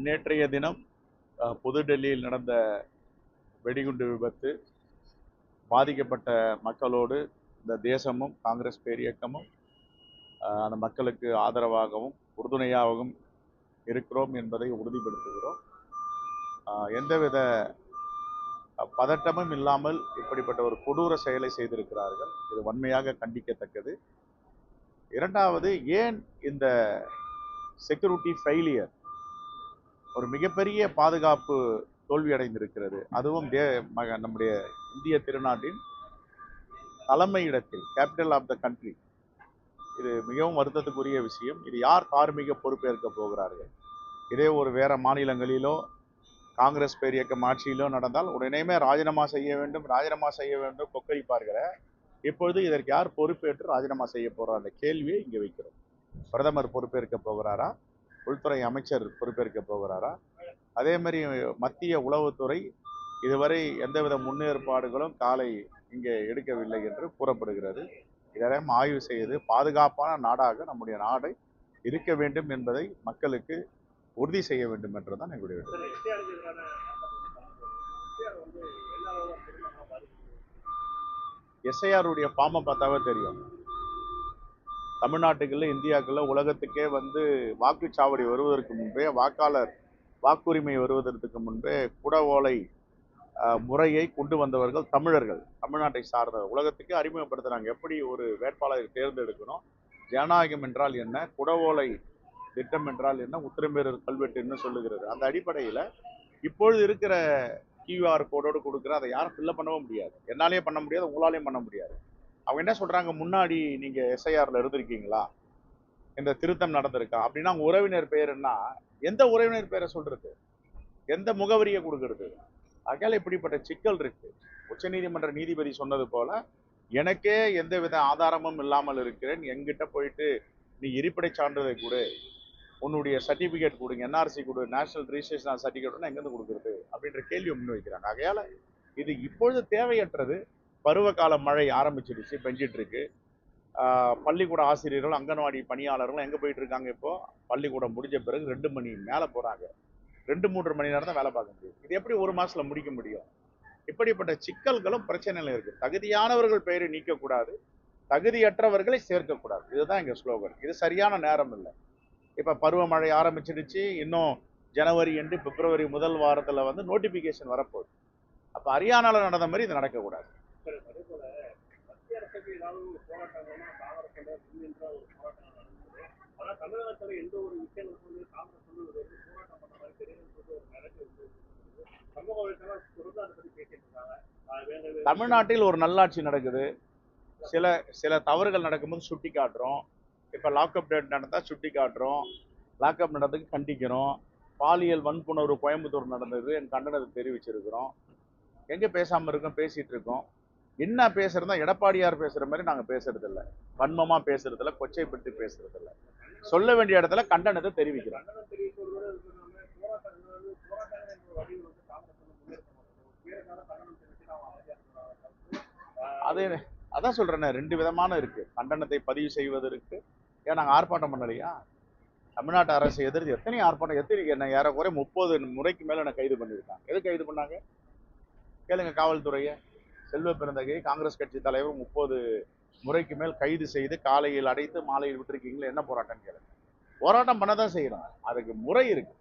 நேற்றைய தினம் புதுடெல்லியில் நடந்த வெடிகுண்டு விபத்து பாதிக்கப்பட்ட மக்களோடு இந்த தேசமும் காங்கிரஸ் பேரியக்கமும் அந்த மக்களுக்கு ஆதரவாகவும் உறுதுணையாகவும் இருக்கிறோம் என்பதை உறுதிப்படுத்துகிறோம். எந்தவித பதட்டமும் இல்லாமல் இப்படிப்பட்ட ஒரு கொடூர செயலை செய்திருக்கிறார்கள். இது வன்மையாக கண்டிக்கத்தக்கது. இரண்டாவது, ஏன் இந்த செக்யூரிட்டி ஃபெயிலியர், ஒரு மிகப்பெரிய பாதுகாப்பு தோல்வி அடைந்திருக்கிறது, அதுவும் நம்முடைய இந்திய திருநாட்டின் தலைமையிடத்தில், கேபிட்டல் ஆஃப் த கண்ட்ரி. இது மிகவும் வருத்தத்துக்குரிய விஷயம். இது யார் தார்மீக பொறுப்பேற்க போகிறார்கள்? இதே ஒரு வேற மாநிலங்களிலோ காங்கிரஸ் பேரியக்கம் ஆட்சியிலோ நடந்தால் உடனேயுமே ராஜினாமா செய்ய வேண்டும் கொக்கரிப்பார்கள். இப்பொழுது இதற்கு யார் பொறுப்பேற்று ராஜினாமா செய்ய போறார் அந்த கேள்வியை இங்கே வைக்கிறோம். பிரதமர் பொறுப்பேற்க போகிறாரா? உள்துறை அமைச்சர் பொறுப்பேற்க போகிறாரா? அதே மாதிரி மத்திய உளவுத்துறை இதுவரை எந்தவித முன்னேற்பாடுகளும் காலை இங்கே எடுக்கவில்லை என்று கூறப்படுகிறது. இதெல்லாம் ஆய்வு செய்து பாதுகாப்பான நாடாக நம்முடைய நாடு இருக்க வேண்டும் என்பதை மக்களுக்கு உறுதி செய்ய வேண்டும் என்றுதான் எங்களுடைய எஸ்ஐஆருடைய ஃபார்மை பார்த்தாவே தெரியும். தமிழ்நாட்டுக்குள்ள, இந்தியாக்குள்ள, உலகத்துக்கே வாக்குச்சாவடி வருவதற்கு முன்பே, வாக்காளர் வாக்குரிமை வருவதற்கு முன்பே குடவோலை முறையை கொண்டு வந்தவர்கள் தமிழர்கள், தமிழ்நாட்டை சார்ந்த. உலகத்துக்கு அறிமுகப்படுத்துறாங்க எப்படி ஒரு வேட்பாளரை தேர்ந்தெடுக்கணும், ஜனநாயகம் என்றால் என்ன, குடவோலை திட்டம் என்றால் என்ன, உத்திரமேரூர் கல்வெட்டு என்ன சொல்லுகிறது. அந்த அடிப்படையில் இப்பொழுது இருக்கிற கியூஆர் கோடோடு கொடுக்குற அதை யாரும் ஃபில்அப் பண்ணவும் முடியாது. என்னாலேயே பண்ண முடியாது, உங்களாலேயும் பண்ண முடியாது. அவங்க என்ன சொல்றாங்க, முன்னாடி நீங்க எஸ்ஐஆர்ல இருந்திருக்கீங்களா, இந்த திருத்தம் நடந்திருக்கா அப்படின்னா அவங்க உறவினர் பெயர்னா எந்த உறவினர் பெயரை சொல்றது, எந்த முகவரியை கொடுக்கறது? ஆகையால இப்படிப்பட்ட சிக்கல் இருக்கு. உச்சநீதிமன்ற நீதிபதி சொன்னது போல, எனக்கே எந்தவித ஆதாரமும் இல்லாமல் இருக்கிறேன், எங்கிட்ட போயிட்டு நீ இருப்பிடை சான்றிதழ் கொடு, உன்னுடைய சர்டிபிகேட் கொடுங்க, என்ஆர்சி கொடு, நேஷனல் ரிஜிஸ்ட்ரேஷன் சர்டிபிகேட் எங்கேருந்து கொடுக்கறது அப்படின்ற கேள்வியை முன்வைக்கிறாங்க. ஆகையால இது இப்பொழுது தேவையற்றது. பருவகால மழை ஆரம்பிச்சிடுச்சு, பெஞ்சிட்டு இருக்கு. பள்ளிக்கூட ஆசிரியர்கள், அங்கன்வாடி பணியாளர்கள் எங்க போயிட்டு இருக்காங்க? இப்போ பள்ளிக்கூடம் முடிஞ்ச பிறகு 2 மணி மேல போறாங்க. 2-3 மணி நேரம் தான் வேலை பார்க்க முடியும். இது எப்படி ஒரு மாசத்துல முடிக்க முடியும்? இப்படிப்பட்ட சிக்கல்களும் பிரச்சனைகள் இருக்கு. தகுதியானவர்கள் பெயரை நீக்கக்கூடாது, தகுதியற்றவர்களை சேர்க்கக்கூடாது. இதுதான் எங்க ஸ்லோகன். இது சரியான நேரம் இல்லை. இப்ப பருவமழை ஆரம்பிச்சிடுச்சு, இன்னும் ஜனவரி என்று பிப்ரவரி முதல் வாரத்துல நோட்டிபிகேஷன் வரப்போகுது. அப்ப ஹரியானால நடந்த மாதிரி இது நடக்கக்கூடாது. தமிழ்நாட்டில் ஒரு நல்லாட்சி நடக்குது. சில தவறுகள் நடக்கும்போது சுட்டி காட்டுறோம். இப்ப லாக்அப் டேட் நடந்தா சுட்டி காட்டுறோம், லாக்அப் நடந்ததுக்கு கண்டிக்கிறோம். பாலியல் வன்புணர்வு கோயம்புத்தூர் நடந்தது, என் கண்டனத்தை தெரிவிச்சிருக்கிறோம். எங்க பேசாம இருக்கோம், பேசிட்டு இருக்கோம். என்ன பேசுறதா, எடப்பாடியார் பேசுற மாதிரி நாங்க பேசுறது இல்லை, வன்மமா பேசுறது இல்லை, கொச்சைப்படுத்தி பேசுறது இல்லை. சொல்ல வேண்டிய இடத்துல கண்டனத்தை தெரிவிக்கிறோம். அது அதான் சொல்றேன், 2 விதமான இருக்கு. கண்டனத்தை பதிவு செய்வது இருக்கு. ஏன் நாங்க ஆர்ப்பாட்டம் பண்ணலையா? தமிழ்நாட்டு அரசு எதிர்த்து எத்தனை ஆர்ப்பாட்டம், என்ன ஏறக்குறைய 30 முறைக்கு மேல என்ன கைது பண்ணியிருக்காங்க. எது கைது பண்ணாங்க கேளுங்க காவல்துறைய. செல்வ பெருந்தகை காங்கிரஸ் கட்சி தலைவர் 30 முறைக்கு மேல் கைது செய்து காலையில் அடைத்து மாலையில் விட்டுருக்கீங்களா? என்ன போராட்டம் கேளுங்க. போராட்டம் பண்ணதான் செய்யணும், அதுக்கு முறை இருக்கு.